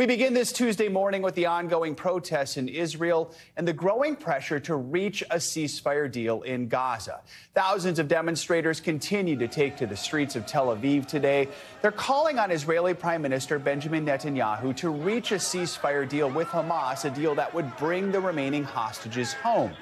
We begin this Tuesday morning with the ongoing protests in Israel and the growing pressure to reach a ceasefire deal in Gaza. Thousands of demonstrators continue to take to the streets of Tel Aviv today. They're calling on Israeli Prime Minister Benjamin Netanyahu to reach a ceasefire deal with Hamas, a deal that would bring the remaining hostages home.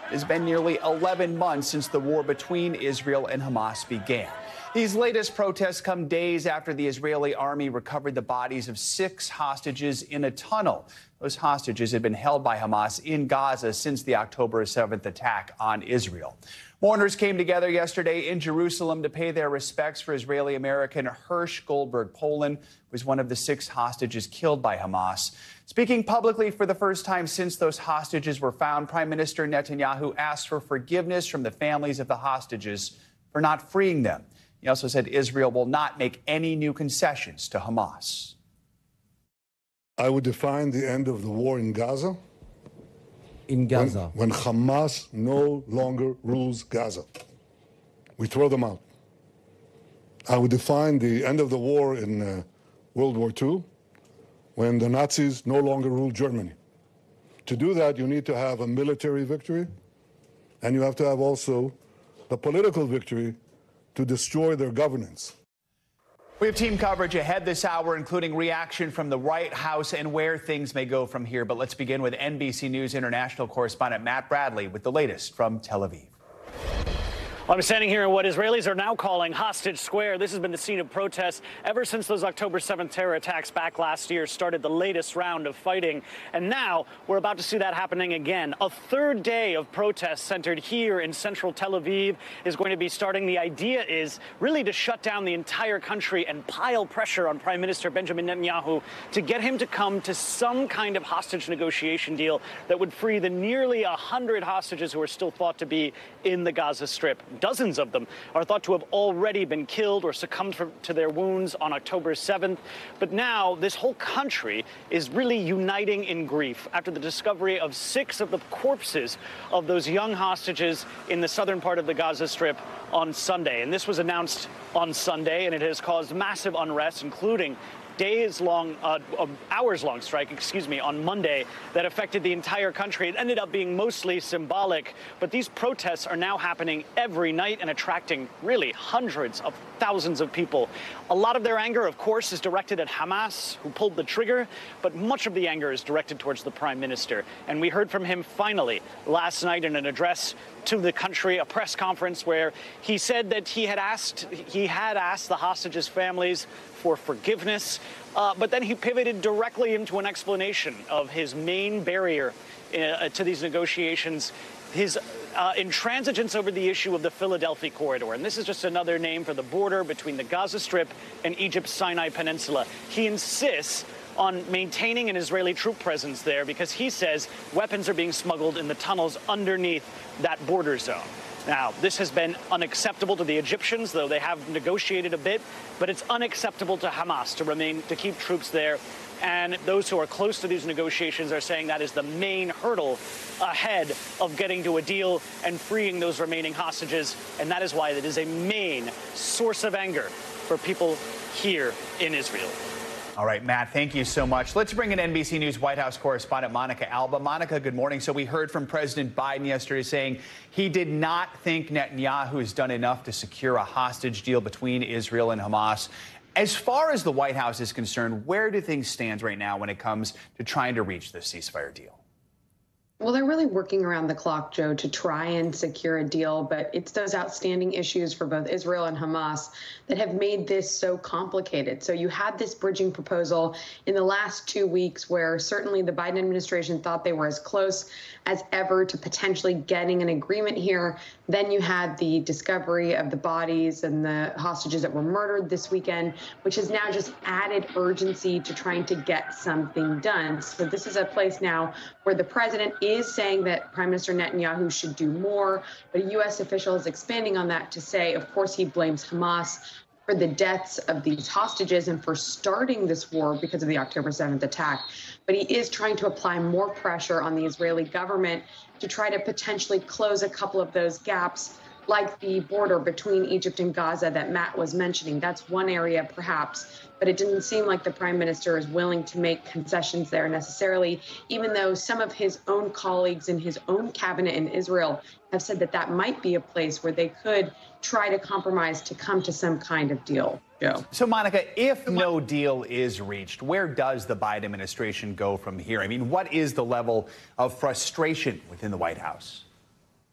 It has been nearly 11 months since the war between Israel and Hamas began. These latest protests come days after the Israeli army recovered the bodies of 6 hostages in a tunnel. Those hostages had been held by Hamas in Gaza since the October 7th attack on Israel. Mourners came together yesterday in Jerusalem to pay their respects for Israeli-American Hirsch Goldberg Poland, who was one of the 6 hostages killed by Hamas. Speaking publicly for the first time since those hostages were found, Prime Minister Netanyahu asked for forgiveness from the families of the hostages for not freeing them. He also said Israel will not make any new concessions to Hamas. I would define the end of the war in Gaza. In Gaza. When Hamas no longer rules Gaza. We throw them out. I would define the end of the war in World War II when the Nazis no longer rule Germany. To do that, you need to have a military victory, and you have to have also the political victory to destroy their governance. We have team coverage ahead this hour, including reaction from the White House and where things may go from here. But let's begin with NBC News international correspondent Matt Bradley with the latest from Tel Aviv. I'm standing here in what Israelis are now calling Hostage Square. This has been the scene of protests ever since those October 7th terror attacks back last year started the latest round of fighting. And now we're about to see that happening again. A third day of protests centered here in central Tel Aviv is going to be starting. The idea is really to shut down the entire country and pile pressure on Prime Minister Benjamin Netanyahu to get him to come to some kind of hostage negotiation deal that would free the nearly 100 hostages who are still thought to be in the Gaza Strip. Dozens of them are thought to have already been killed or succumbed to their wounds on October 7th. But now this whole country is really uniting in grief after the discovery of 6 of the corpses of those young hostages in the southern part of the Gaza Strip on Sunday. And this was announced on Sunday, and it has caused massive unrest, including hours-long strike, on Monday that affected the entire country. It ended up being mostly symbolic, but these protests are now happening every night and attracting really hundreds of thousands of people. A lot of their anger, of course, is directed at Hamas, who pulled the trigger, but much of the anger is directed towards the Prime Minister. And we heard from him finally last night in an address to the country, a press conference where he said that he had asked the hostages' families for forgiveness, but then he pivoted directly into an explanation of his main barrier to these negotiations, his intransigence over the issue of the Philadelphia corridor. And this is just another name for the border between the Gaza Strip and Egypt's Sinai Peninsula. He insists on maintaining an Israeli troop presence there because he says weapons are being smuggled in the tunnels underneath that border zone. Now, this has been unacceptable to the Egyptians, though they have negotiated a bit, but it's unacceptable to Hamas to keep troops there. And those who are close to these negotiations are saying that is the main hurdle ahead of getting to a deal and freeing those remaining hostages. And that is why it is a main source of anger for people here in Israel. All right, Matt, thank you so much. Let's bring in NBC News White House correspondent Monica Alba. Monica, good morning. So we heard from President Biden yesterday saying he did not think Netanyahu has done enough to secure a hostage deal between Israel and Hamas. As far as the White House is concerned, where do things stand right now when it comes to trying to reach this ceasefire deal? Well, they're really working around the clock, Joe, to try and secure a deal. But it's those outstanding issues for both Israel and Hamas that have made this so complicated. So you had this bridging proposal in the last 2 weeks where certainly the Biden administration thought they were as close as ever to potentially getting an agreement here. Then you had the discovery of the bodies and the hostages that were murdered this weekend, which has now just added urgency to trying to get something done. So this is a place now where the president is saying that Prime Minister Netanyahu should do more, but a U.S. official is expanding on that to say, of course, he blames Hamas for the deaths of these hostages and for starting this war because of the October 7th attack. But he is trying to apply more pressure on the Israeli government to try to potentially close a couple of those gaps like the border between Egypt and Gaza that Matt was mentioning. That's one area, perhaps, but it didn't seem like the prime minister is willing to make concessions there necessarily, even though some of his own colleagues in his own cabinet in Israel have said that that might be a place where they could try to compromise to come to some kind of deal. Joe. So, Monica, if no deal is reached, where does the Biden administration go from here? I mean, what is the level of frustration within the White House?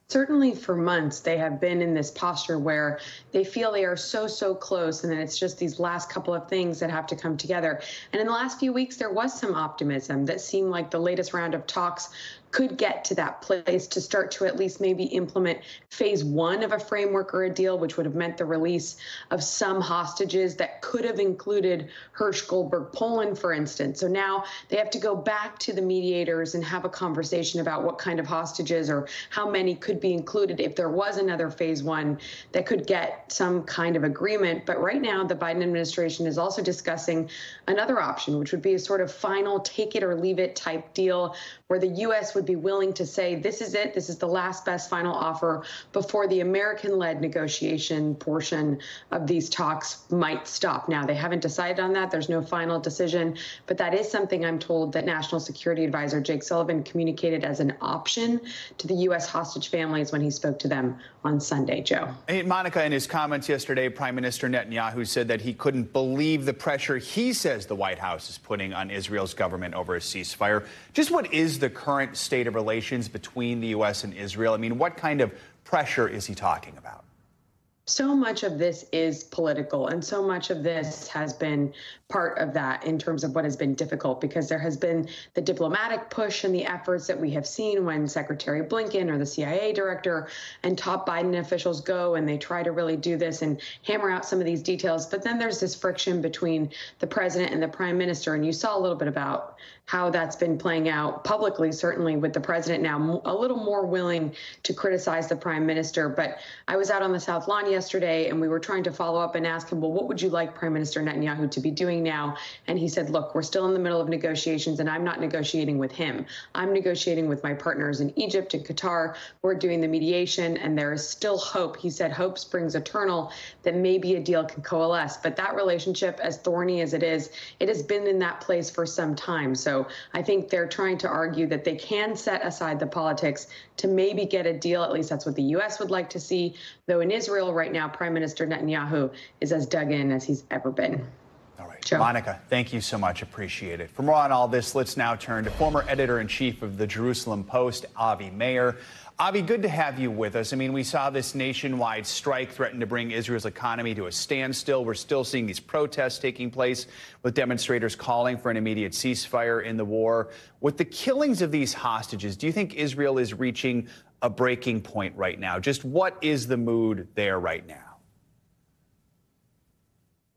Certainly for months, they have been in this posture where they feel they are so close, and then it's just these last couple of things that have to come together. And in the last few weeks, there was some optimism that seemed like the latest round of talks could get to that place to start to at least maybe implement phase one of a framework or a deal, which would have meant the release of some hostages that could have included Hersh Goldberg Poland, for instance. So now they have to go back to the mediators and have a conversation about what kind of hostages or how many could be included if there was another phase one that could get some kind of agreement. But right now, the Biden administration is also discussing another option, which would be a sort of final take it or leave it type deal where the U.S. would be willing to say, this is it, this is the last best final offer before the American-led negotiation portion of these talks might stop. Now, they haven't decided on that. There's no final decision, but that is something I'm told that National Security Advisor Jake Sullivan communicated as an option to the U.S. hostage families when he spoke to them on Sunday, Joe. Hey, Monica, in his comments yesterday, Prime Minister Netanyahu said that he couldn't believe the pressure he says the White House is putting on Israel's government over a ceasefire. Just what is the current state of relations between the U.S. and Israel? I mean, what kind of pressure is he talking about? So much of this is political, and so much of this has been part of that in terms of what has been difficult, because there has been the diplomatic push and the efforts that we have seen when Secretary Blinken or the CIA director and top Biden officials go and they try to really do this and hammer out some of these details. But then there's this friction between the president and the prime minister, and you saw a little bit about how that's been playing out publicly, certainly with the president now a little more willing to criticize the prime minister. But I was out on the South Lawn yesterday and we were trying to follow up and ask him, well, what would you like Prime Minister Netanyahu to be doing now? And he said, look, we're still in the middle of negotiations and I'm not negotiating with him. I'm negotiating with my partners in Egypt and Qatar. We're doing the mediation and there is still hope. He said, hope springs eternal, that maybe a deal can coalesce. But that relationship, as thorny as it has been in that place for some time. So I think they're trying to argue that they can set aside the politics to maybe get a deal. At least that's what the U.S. would like to see. Though in Israel right now, Prime Minister Netanyahu is as dug in as he's ever been. All right. Joe. Monica, thank you so much. Appreciate it. For more on all this, let's now turn to former editor-in-chief of the Jerusalem Post, Avi Meir. Avi, good to have you with us. I mean, we saw this nationwide strike threaten to bring Israel's economy to a standstill. We're still seeing these protests taking place with demonstrators calling for an immediate ceasefire in the war. With the killings of these hostages, do you think Israel is reaching a breaking point right now? Just what is the mood there right now?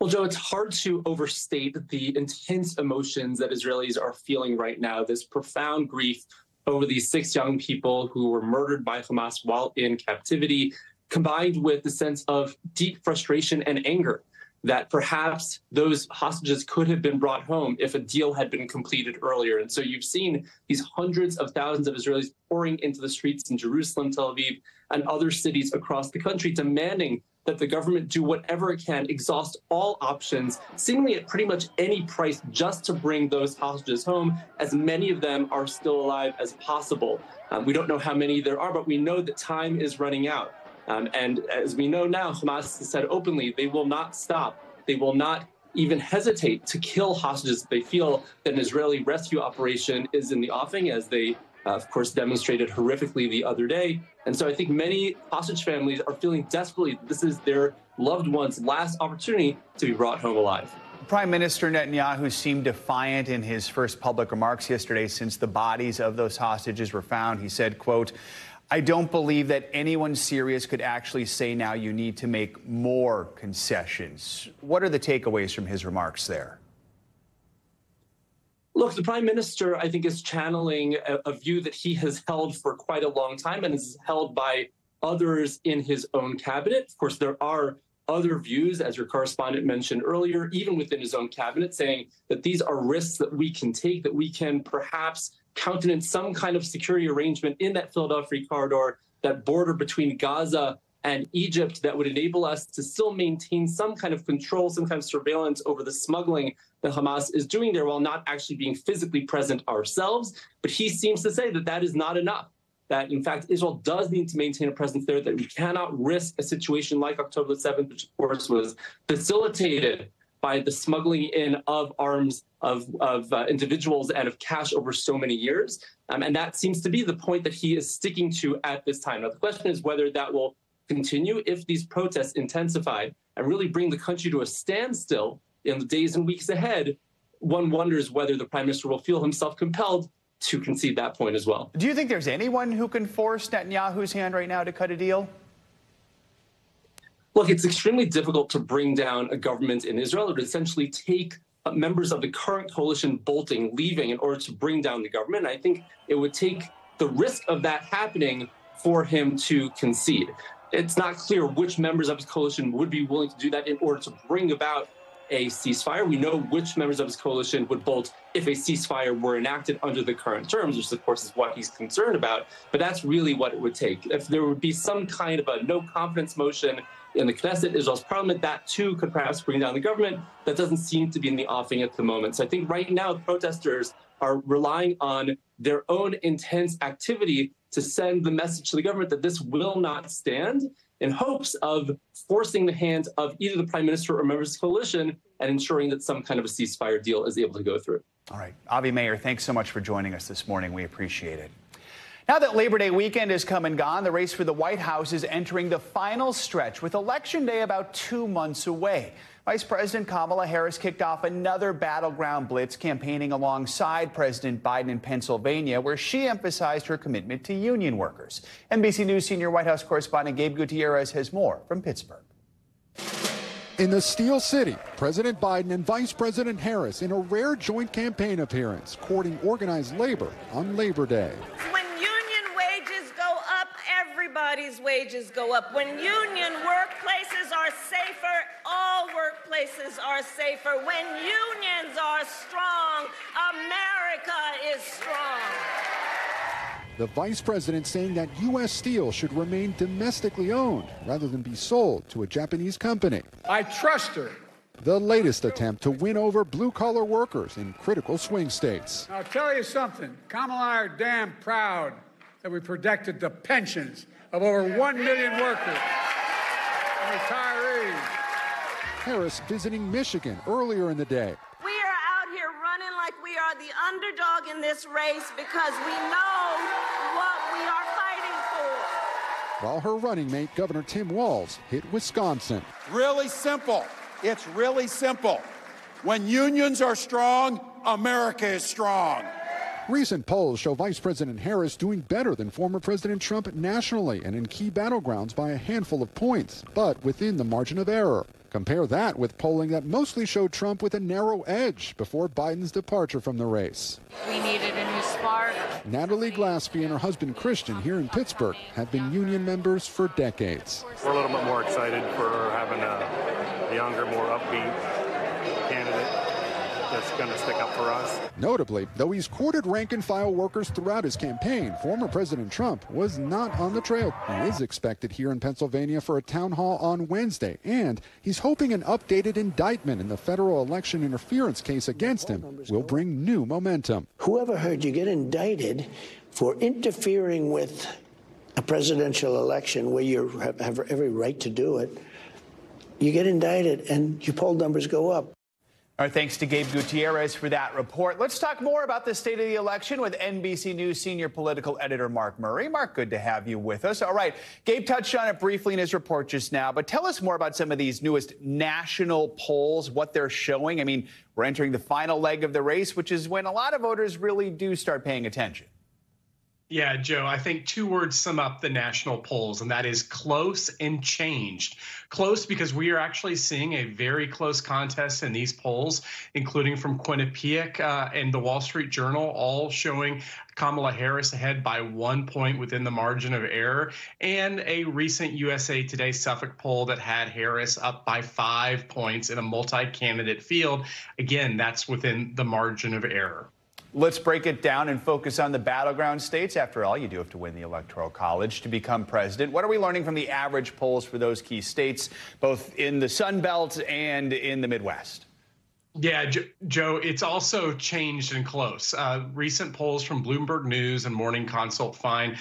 Well, Joe, it's hard to overstate the intense emotions that Israelis are feeling right now, this profound grief over these 6 young people who were murdered by Hamas while in captivity, combined with the sense of deep frustration and anger that perhaps those hostages could have been brought home if a deal had been completed earlier. And so you've seen these hundreds of thousands of Israelis pouring into the streets in Jerusalem, Tel Aviv, and other cities across the country, demanding that the government do whatever it can, exhaust all options, seemingly at pretty much any price, just to bring those hostages home, as many of them are still alive as possible. We don't know how many there are, but we know that time is running out. And as we know now, Hamas has said openly they will not stop. They will not even hesitate to kill hostages if they feel that an Israeli rescue operation is in the offing, as they, of course, demonstrated horrifically the other day. And so I think many hostage families are feeling desperately that this is their loved one's last opportunity to be brought home alive. Prime Minister Netanyahu seemed defiant in his first public remarks yesterday since the bodies of those hostages were found. He said, quote, I don't believe that anyone serious could actually say now you need to make more concessions. What are the takeaways from his remarks there? Look, the prime minister, I think, is channeling a view that he has held for quite a long time and is held by others in his own cabinet. Of course, there are other views, as your correspondent mentioned earlier, even within his own cabinet, saying that these are risks that we can take, that we can perhaps countenance some kind of security arrangement in that Philadelphia corridor, that border between Gaza and Egypt that would enable us to still maintain some kind of control, some kind of surveillance over the smuggling that Hamas is doing there while not actually being physically present ourselves. But he seems to say that that is not enough, that, in fact, Israel does need to maintain a presence there, that we cannot risk a situation like October the 7th, which, of course, was facilitated by the smuggling in of arms of individuals and of cash over so many years. And that seems to be the point that he is sticking to at this time. Now, the question is whether that will continue if these protests intensify and really bring the country to a standstill in the days and weeks ahead. One wonders whether the prime minister will feel himself compelled to concede that point as well. Do you think there's anyone who can force Netanyahu's hand right now to cut a deal? Look, it's extremely difficult to bring down a government in Israel. It would essentially take members of the current coalition leaving in order to bring down the government. And I think it would take the risk of that happening for him to concede. It's not clear which members of his coalition would be willing to do that in order to bring about a ceasefire. We know which members of his coalition would bolt if a ceasefire were enacted under the current terms, which of course is what he's concerned about. But that's really what it would take. If there would be some kind of a no confidence motion in the Knesset, Israel's parliament, that too could perhaps bring down the government. That doesn't seem to be in the offing at the moment. So I think right now protesters are relying on their own intense activity to send the message to the government that this will not stand, in hopes of forcing the hand of either the prime minister or members of the coalition and ensuring that some kind of a ceasefire deal is able to go through. All right. Avi Meir, thanks so much for joining us this morning. We appreciate it. Now that Labor Day weekend has come and gone, the race for the White House is entering the final stretch, with Election Day about 2 months away. Vice President Kamala Harris kicked off another battleground blitz, campaigning alongside President Biden in Pennsylvania, where she emphasized her commitment to union workers. NBC News senior White House correspondent Gabe Gutierrez has more from Pittsburgh. In the Steel City, President Biden and Vice President Harris in a rare joint campaign appearance, courting organized labor on Labor Day. When union wages go up, everybody's wages go up. When union workplaces are safer, all workplaces are safer. When unions are strong, America is strong. The vice president saying that U.S. steel should remain domestically owned rather than be sold to a Japanese company. I trust her. The latest attempt to win over blue-collar workers in critical swing states. I'll tell you something. Kamala and I are damn proud that we protected the pensions of over 1 million workers and retirees. Harris visiting Michigan earlier in the day. We are out here running like we are the underdog in this race because we know what we are fighting for. While her running mate, Governor Tim Walz, hit Wisconsin. Really simple. It's really simple. When unions are strong, America is strong. Recent polls show Vice President Harris doing better than former President Trump nationally and in key battlegrounds by a handful of points, but within the margin of error. Compare that with polling that mostly showed Trump with a narrow edge before Biden's departure from the race. We needed a new spark. Natalie Glaspie and her husband Christian here in Pittsburgh have been union members for decades. We're a little bit more excited for having a younger, more upbeat candidate that's going to stick up for us. Notably, though he's courted rank-and-file workers throughout his campaign, former President Trump was not on the trail. He is expected here in Pennsylvania for a town hall on Wednesday, and he's hoping an updated indictment in the federal election interference case against him will bring new momentum. Whoever heard you get indicted for interfering with a presidential election where you have every right to do it? You get indicted and your poll numbers go up. All right, thanks to Gabe Gutierrez for that report. Let's talk more about the state of the election with NBC News senior political editor Mark Murray. Mark, good to have you with us. All right, Gabe touched on it briefly in his report just now, but tell us more about some of these newest national polls, what they're showing. I mean, we're entering the final leg of the race, which is when a lot of voters really do start paying attention. Yeah, Joe, I think 2 words sum up the national polls, and that is close and changed. Close because we are actually seeing a very close contest in these polls, including from Quinnipiac and the Wall Street Journal, all showing Kamala Harris ahead by 1 point within the margin of error, and a recent USA Today Suffolk poll that had Harris up by 5 points in a multi-candidate field. Again, that's within the margin of error. Let's break it down and focus on the battleground states. After all, you do have to win the Electoral College to become president. What are we learning from the average polls for those key states, both in the Sun Belt and in the Midwest? Yeah, Joe, it's also changed and close. Recent polls from Bloomberg News and Morning Consult find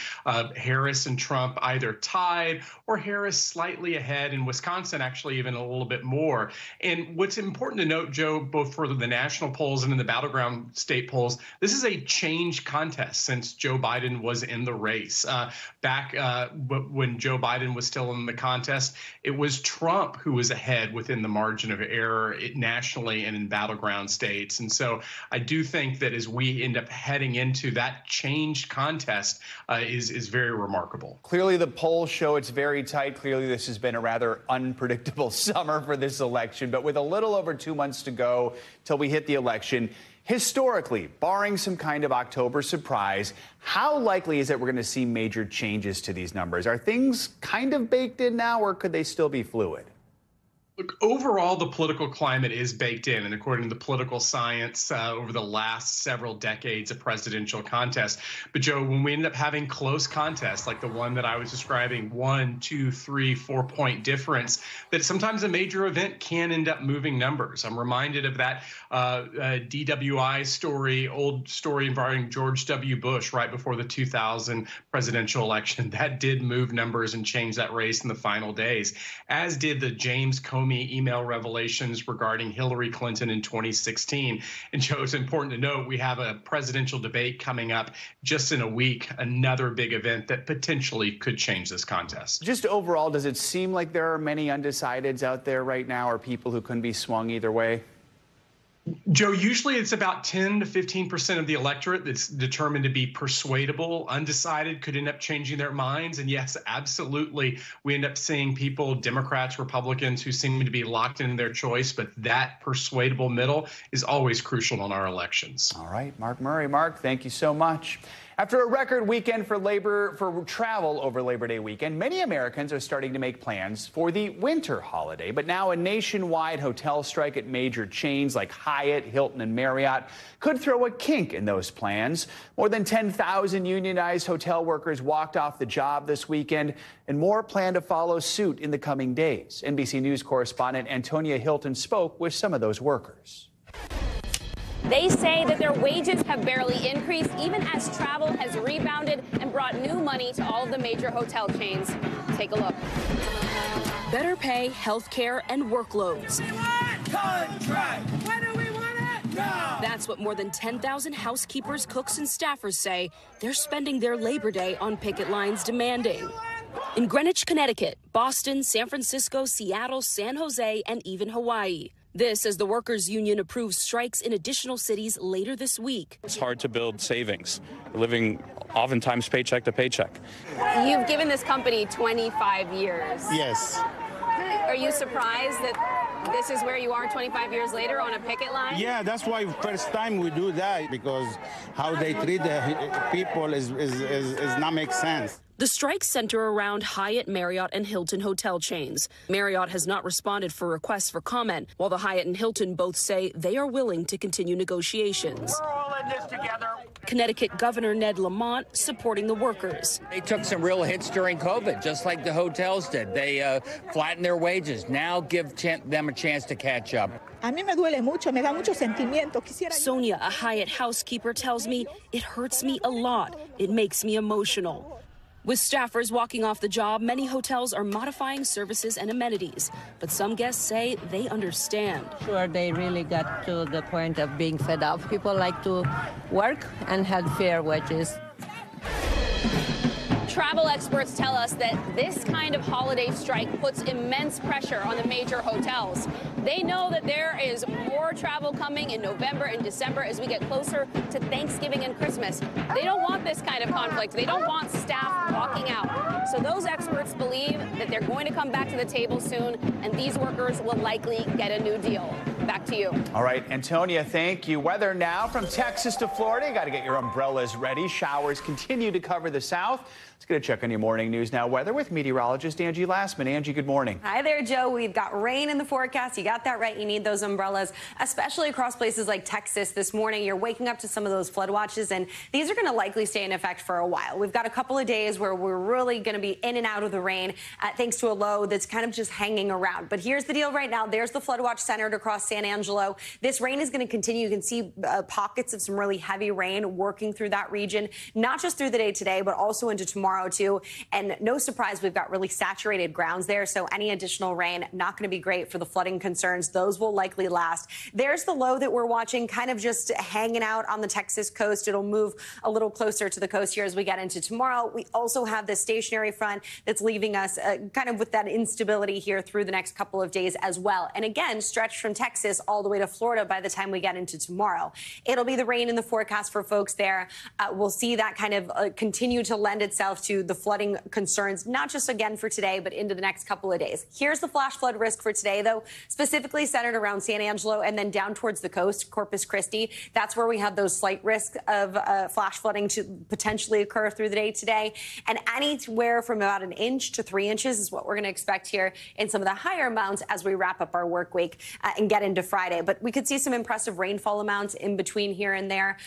Harris and Trump either tied or Harris slightly ahead, in Wisconsin actually even a little bit more. And what's important to note, Joe, both for the national polls and in the battleground state polls, this is a changed contest since Joe Biden was in the race. Back when Joe Biden was still in the contest, it was Trump who was ahead within the margin of error nationally and in battleground states. And so I do think that as we end up heading into that changed contest is very remarkable. Clearly, the polls show it's very tight. Clearly, this has been a rather unpredictable summer for this election. But with a little over 2 months to go till we hit the election, historically, barring some kind of October surprise, how likely is it we're going to see major changes to these numbers? Are things kind of baked in now, or could they still be fluid? Look, overall, the political climate is baked in, and according to the political science over the last several decades of presidential contests. But Joe, when we end up having close contests like the one that I was describing, 1, 2, 3, 4 point difference, that sometimes a major event can end up moving numbers. I'm reminded of that DWI story, old story involving George W. Bush right before the 2000 presidential election. That did move numbers and change that race in the final days, as did the James Comey email revelations regarding Hillary Clinton in 2016. And Joe, it's important to note we have a presidential debate coming up just in a week, another big event that potentially could change this contest. Just overall, does it seem like there are many undecideds out there right now, or people who can be swung either way? Joe, usually it's about 10 to 15% of the electorate that's determined to be persuadable. Undecided could end up changing their minds. And yes, absolutely, we end up seeing people, Democrats, Republicans, who seem to be locked in their choice. But that persuadable middle is always crucial in our elections. All right, Mark Murray. Mark, thank you so much. After a record weekend for travel over Labor Day weekend, many Americans are starting to make plans for the winter holiday. But now a nationwide hotel strike at major chains like Hyatt, Hilton, and Marriott could throw a kink in those plans. More than 10,000 unionized hotel workers walked off the job this weekend, and more plan to follow suit in the coming days. NBC News correspondent Antonia Hilton spoke with some of those workers. They say that their wages have barely increased, even as travel has rebounded and brought new money to all of the major hotel chains. Take a look. Better pay, health care, and workloads. We want contract. When do we want it? Now. That's what more than 10,000 housekeepers, cooks, and staffers say they're spending their Labor Day on picket lines demanding. In Greenwich, Connecticut, Boston, San Francisco, Seattle, San Jose, and even Hawaii. This as the workers' union approves strikes in additional cities later this week. It's hard to build savings, living oftentimes paycheck to paycheck. You've given this company 25 years. Yes. Are you surprised that this is where you are 25 years later on a picket line? Yeah, that's why first time we do that, because how they treat the people is not make sense. The strikes center around Hyatt, Marriott, and Hilton hotel chains. Marriott has not responded for requests for comment, while the Hyatt and Hilton both say they are willing to continue negotiations. We're all in this together. Connecticut Governor Ned Lamont supporting the workers. They took some real hits during COVID, just like the hotels did. They flattened their wages. Now give them a chance to catch up. A mí me duele mucho, me da mucho sentimiento. Sonia, a Hyatt housekeeper, tells me it hurts me a lot. It makes me emotional. With staffers walking off the job, many hotels are modifying services and amenities. But some guests say they understand. Sure, they really got to the point of being fed up. People like to work and have fair wages. Travel experts tell us that this kind of holiday strike puts immense pressure on the major hotels. They know that there is more travel coming in November and December as we get closer to Thanksgiving and Christmas. They don't want this kind of conflict. They don't want staff walking out. So those experts believe that they're going to come back to the table soon, and these workers will likely get a new deal. Back to you. All right, Antonia, thank you. Weather now from Texas to Florida. You got to get your umbrellas ready. Showers continue to cover the south. Let's get a check on your morning news now. Weather with meteorologist Angie Lassman. Angie, good morning. Hi there, Joe. We've got rain in the forecast. You got that right. You need those umbrellas, especially across places like Texas this morning. You're waking up to some of those flood watches, and these are going to likely stay in effect for a while. We've got a couple of days where we're really going to be in and out of the rain thanks to a low that's kind of just hanging around. But here's the deal right now. There's the flood watch centered across San Angelo. This rain is going to continue. You can see pockets of some really heavy rain working through that region, not just through the day today, but also into tomorrow, too. And no surprise, we've got really saturated grounds there. So any additional rain, not going to be great for the flooding concerns. Those will likely last. There's the low that we're watching, kind of just hanging out on the Texas coast. It'll move a little closer to the coast here as we get into tomorrow. We also have this stationary front that's leaving us kind of with that instability here through the next couple of days as well. And again, stretched from Texas all the way to Florida by the time we get into tomorrow. It'll be the rain in the forecast for folks there. We'll see that kind of continue to lend itself to the flooding concerns, not just again for today, but into the next couple of days. Here's the flash flood risk for today, though, specifically centered around San Angelo and then down towards the coast, Corpus Christi. That's where we have those slight risks of flash flooding to potentially occur through the day today. And anywhere from about 1 inch to 3 inches is what we're going to expect here in some of the higher amounts as we wrap up our work week and get into Friday. But we could see some impressive rainfall amounts in between here and there.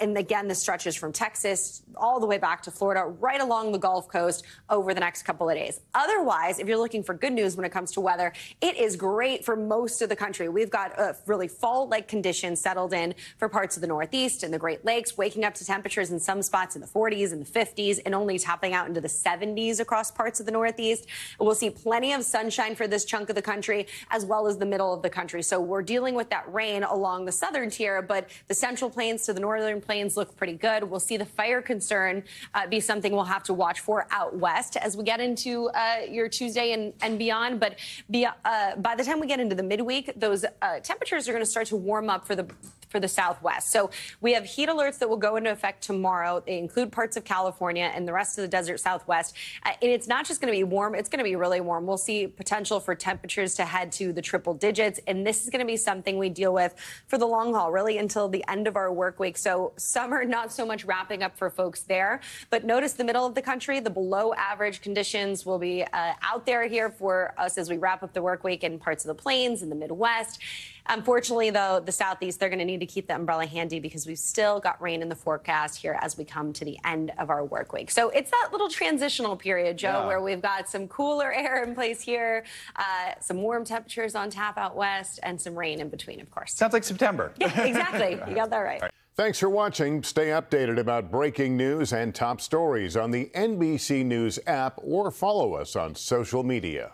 And again, this stretches from Texas all the way back to Florida, right along the Gulf Coast over the next couple of days. Otherwise, if you're looking for good news when it comes to weather, it is great for most of the country. We've got really fall-like conditions settled in for parts of the Northeast and the Great Lakes, waking up to temperatures in some spots in the 40s and the 50s and only topping out into the 70s across parts of the Northeast. We'll see plenty of sunshine for this chunk of the country as well as the middle of the country. So we're dealing with that rain along the southern tier, but the central plains to the northern plains look pretty good. We'll see the fire concern be something we'll have to watch for out west as we get into your Tuesday and beyond. But by the time we get into the midweek, those temperatures are going to start to warm up for the Southwest. So we have heat alerts that will go into effect tomorrow. They include parts of California and the rest of the desert Southwest. And it's not just going to be warm. It's going to be really warm. We'll see potential for temperatures to head to the triple digits. And this is going to be something we deal with for the long haul, really until the end of our work week. So summer, not so much wrapping up for folks there. But notice the middle of the country, the below average conditions will be out there here for us as we wrap up the work week in parts of the plains and the Midwest. Unfortunately, though, the Southeast, they're going to need to keep the umbrella handy because we've still got rain in the forecast here as we come to the end of our work week. So it's that little transitional period, Joe, where we've got some cooler air in place here, some warm temperatures on tap out west, and some rain in between, of course. Sounds like September. Yeah, exactly. You got that right. Thanks for watching. Stay updated about breaking news and top stories on the NBC News app or follow us on social media.